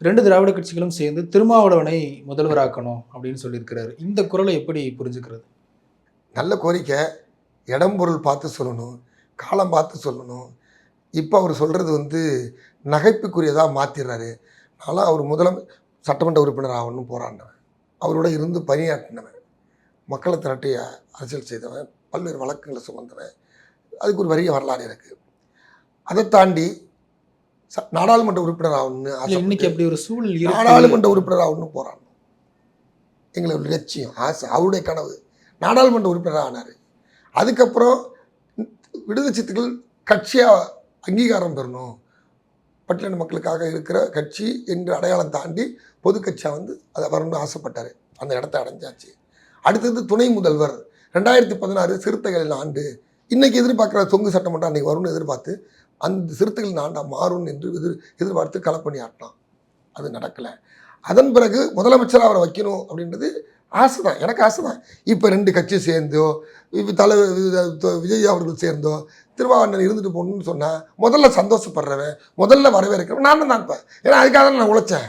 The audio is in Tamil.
2 திராவிட கட்சிகளும் சேர்ந்து திருமாவளவனை முதல்வராக்கணும் அப்படின்னு சொல்லியிருக்கிறாரு. இந்த குரலை எப்படி புரிஞ்சுக்கிறது? நல்ல கோரிக்கை. இடம் பொருள் பார்த்து சொல்லணும், காலம் பார்த்து சொல்லணும். இப்போ அவர் சொல்கிறது நகைப்புக்குரியதாக மாற்றிடுறாரு. நான்லாம் அவர் சட்டமன்ற உறுப்பினர் ஆகணும்னு போராடினவன், அவரோட இருந்து பணியாற்றினவன், மக்களை திரட்டி அரசியல் செய்தவன், பல்வேறு வழக்குகளை சுமந்தவன். அதுக்கு ஒரு வரிய வரலாறு இருக்குது. அதை தாண்டி நாடாளுமன்ற உறுப்பினர் ஆகணும்னு இன்னைக்கு அப்படி ஒரு சூழல் இருக்கு. நாடாளுமன்ற உறுப்பினர் ஆகணும்னு போராடணும் எங்களோட லட்சியம், ஆசை, அவருடைய கனவு. நாடாளுமன்ற உறுப்பினர் ஆனார். அதுக்கப்புறம் விடுதலை சிறுத்தைகள் கட்சியாக அங்கீகாரம் பெறணும், பட்டியலின மக்களுக்காக இருக்கிற கட்சி என்று அடையாளம் தாண்டி பொது கட்சியாக அதை வரணும்னு ஆசைப்பட்டார். அந்த இடத்த அடைஞ்சாச்சு. அடுத்தது துணை முதல்வர் 2016 சிறுத்தைகளின் ஆண்டு. இன்றைக்கி எதிர்பார்க்குற தொங்கு சட்டமன்றம் அன்றைக்கி வரும்னு எதிர்பார்த்து அந்த சிறுத்தைகளின் ஆண்டாக மாறும் என்று எதிர்பார்த்து களப்பணி ஆட்டினான். அது நடக்கலை. அதன் பிறகு முதலமைச்சராக அவரை வைக்கணும் அப்படின்றது ஆசை தான், எனக்கு ஆசை தான். இப்போ 2 கட்சி சேர்ந்தோ, இப்போ விஜய் அவர்கள் சேர்ந்தோ திருமாவளவன் இருந்துட்டு போகணும்னு சொன்னால் முதல்ல சந்தோஷப்படுறவன், முதல்ல வரவேற்கிறவன் நான் தான் இருப்பேன். ஏன்னா அதுக்காக தான் நான் உழைச்சேன்.